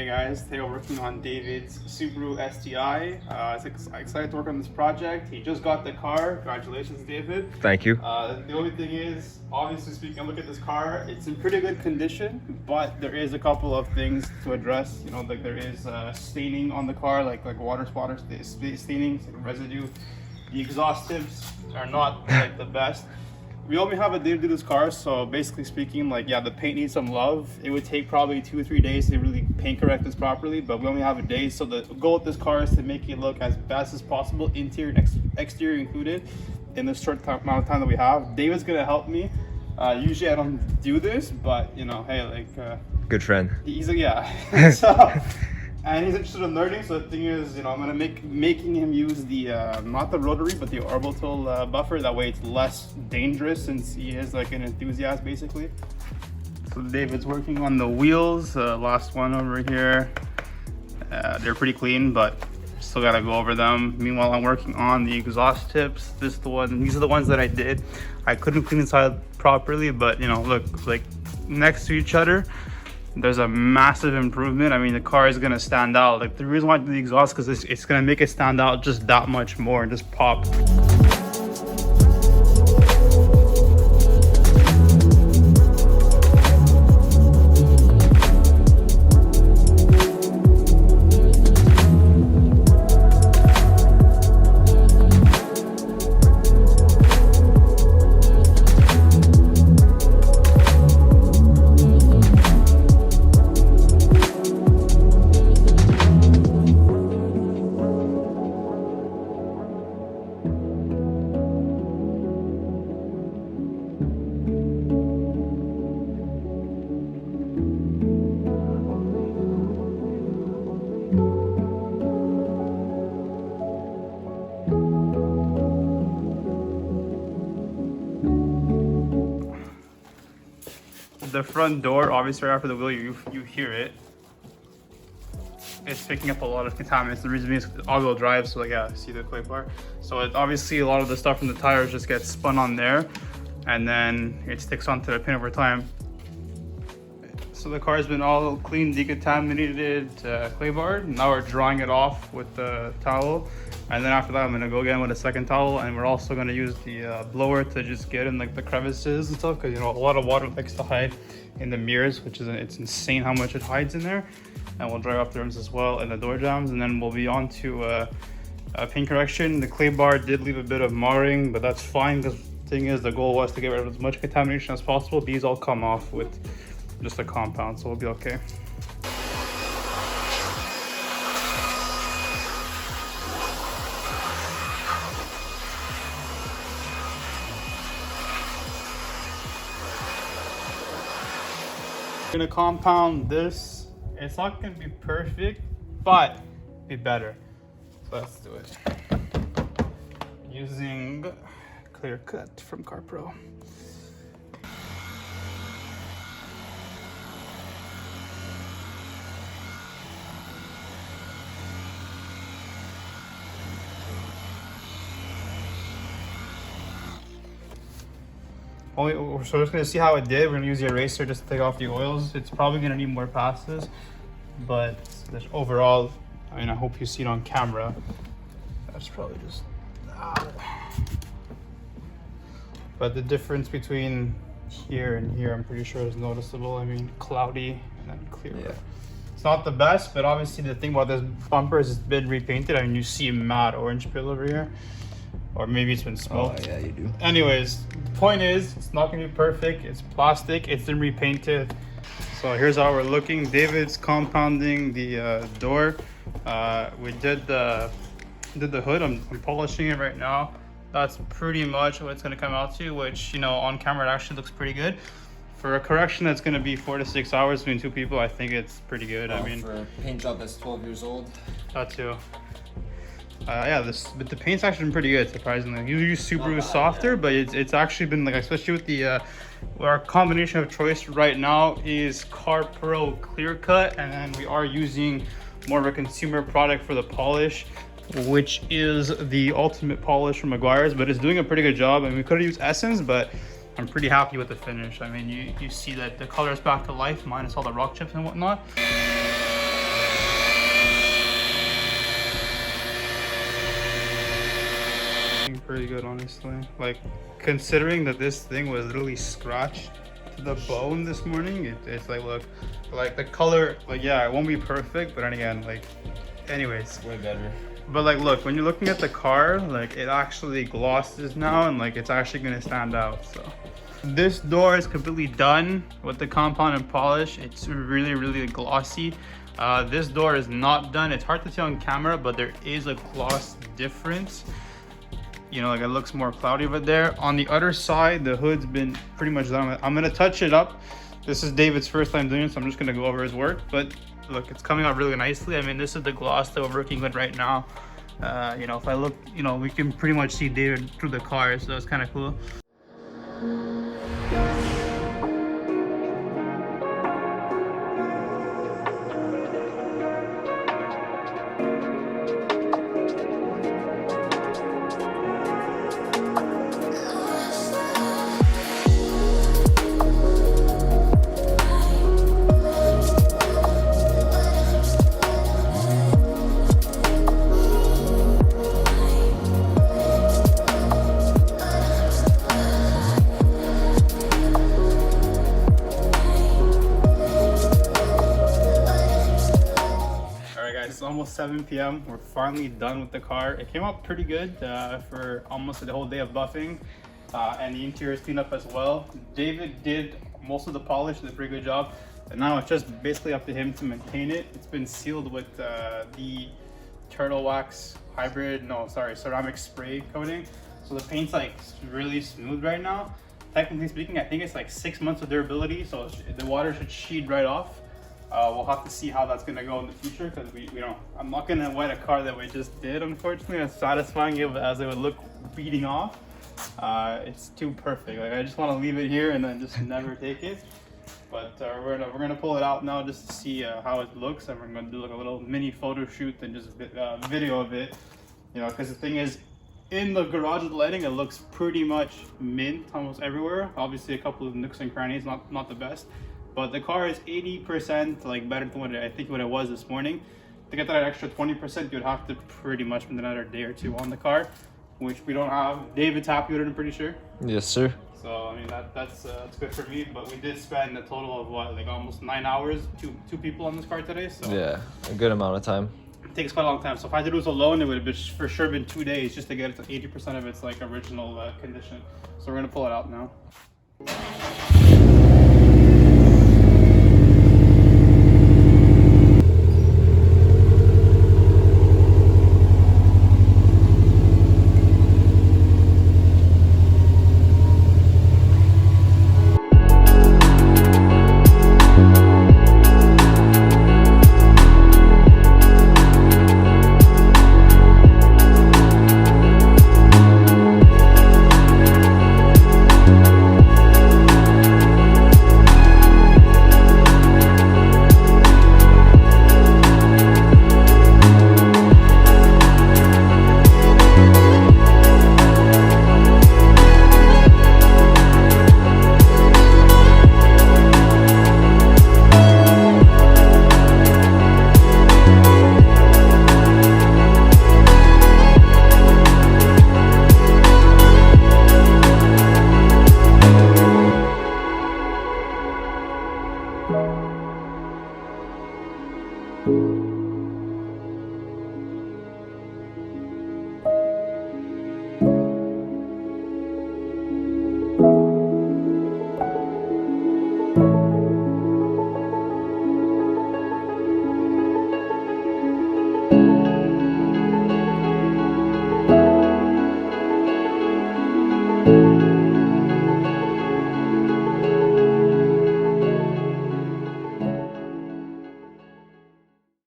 guys, today we're working on David's Subaru STI. Excited to work on this project. He just got the car. Congratulations, David. Thank you. The only thing is, obviously speaking, look at this car. It's in pretty good condition, but there is a couple of things to address. You know, like there is staining on the car, like water staining, like residue. The exhaust tips are not like the best. We only have a day to do this car, so basically speaking, like, yeah, the paint needs some love. It would take probably 2 or 3 days to really paint correct this properly, but we only have a day. So the goal with this car is to make it look as best as possible, interior and exterior included, in this short amount of time that we have. David's gonna help me. Usually I don't do this, but you know, hey, like, good friend. He's like, yeah. So, and he's interested in learning, so the thing is, you know, I'm gonna making him use the not the rotary but the orbital buffer. That way it's less dangerous, since he is like an enthusiast basically. So David's working on the wheels, last one over here. They're pretty clean, but still gotta go over them. Meanwhile, I'm working on the exhaust tips. These are the ones that I did. I couldn't clean inside properly, but you know, look, like next to each other, there's a massive improvement. I mean, the car is gonna stand out. Like, the reason why I do the exhaust, because it's gonna make it stand out just that much more and just pop. The front door, obviously right after the wheel, you hear it. It's picking up a lot of contaminants. The reason being is all-wheel drive, so like, yeah, see the clay bar. So obviously a lot of the stuff from the tires just gets spun on there, and then it sticks onto the pin over time. So the car's been all clean, decontaminated, clay bar. Now we're drying it off with the towel, and then after that I'm gonna go again with a second towel, and we're also gonna use the blower to just get in like the crevices and stuff, because you know, a lot of water likes to hide in the mirrors, which is it's insane how much it hides in there. And we'll dry off the rims as well and the door jambs, and then we'll be on to paint correction. The clay bar did leave a bit of marring, but that's fine, because the thing is, the goal was to get rid of as much contamination as possible. These all come off with just a compound, so we'll be okay. I'm gonna compound this. It's not gonna be perfect, but be better. So let's do it. Using Clear Cut from CarPro. So we're just gonna see how it did. We're gonna use the eraser just to take off the oils. It's probably gonna need more passes, but overall, I mean, I hope you see it on camera. That's probably just, but the difference between here and here, I'm pretty sure is noticeable. I mean, cloudy and then clear. Yeah. It's not the best, but obviously the thing about this bumper is it's been repainted. I mean, you see a matte orange peel over here. Or maybe it's been smoked. Oh, yeah, you do. Anyways, point is, it's not gonna be perfect. It's plastic, it's been repainted. So here's how we're looking. David's compounding the door. We did the hood. I'm polishing it right now. That's pretty much what it's gonna come out to, which, you know, on camera it actually looks pretty good. For a correction that's gonna be 4 to 6 hours between 2 people, I think it's pretty good. I mean, for a paint job that's 12 years old. That too. Yeah, but the paint's actually been pretty good, surprisingly. You use Subaru softer, but it's actually been, like, especially with the our combination of choice right now is CarPro Clear Cut, and then we are using more of a consumer product for the polish, which is the ultimate polish from Meguiar's, but it's doing a pretty good job. I mean, we could have used Essence, but I'm pretty happy with the finish. I mean, you see that the color is back to life, minus all the rock chips and whatnot. pretty good, honestly. Like, considering that this thing was literally scratched to the bone this morning, it's like, look, like the color, like, yeah, it won't be perfect, but then again, like, anyways. Way better. But like, look, when you're looking at the car, like, it actually glosses now, and like, it's actually gonna stand out. So this door is completely done with the compound and polish. It's really, really glossy. This door is not done. It's hard to tell on camera, but there is a gloss difference. You know, like, it looks more cloudy over there. On the other side, the hood's been pretty much done. I'm gonna touch it up. This is David's first time doing it, so I'm just gonna go over his work. But look, it's coming out really nicely. I mean, this is the gloss that we're working with right now. You know, if I look, you know, we can pretty much see David through the car, so that's kind of cool. It's almost 7 p.m. We're finally done with the car. It came out pretty good for almost the whole day of buffing, and the interior is cleaned up as well. David did most of the polish, did a pretty good job, and now it's just basically up to him to maintain it. It's been sealed with the turtle wax ceramic spray coating, so the paint's like really smooth right now. Technically speaking, I think it's like 6 months of durability, so the water should sheet right off. We'll have to see how that's gonna go in the future, because we don't. I'm not gonna wet a car that we just did, unfortunately. As satisfying as it would look beating off, it's too perfect. Like, I just want to leave it here and then just never take it. But we're gonna pull it out now just to see how it looks, and we're gonna do like a little mini photo shoot and just video of it. You know, because the thing is, in the garage with lighting, it looks pretty much mint almost everywhere. Obviously, a couple of nooks and crannies, not the best. But the car is 80% like better than what it was this morning. To get that extra 20%, you'd have to pretty much spend another day or two on the car, which we don't have. David's happy with it, I'm pretty sure. Yes, sir. So I mean, that's good for me. But we did spend a total of what, like almost 9 hours, two people on this car today. So yeah, a good amount of time. It takes quite a long time. So if I had to do this alone, it would have for sure been 2 days just to get it to 80% of its like original condition. So we're gonna pull it out now.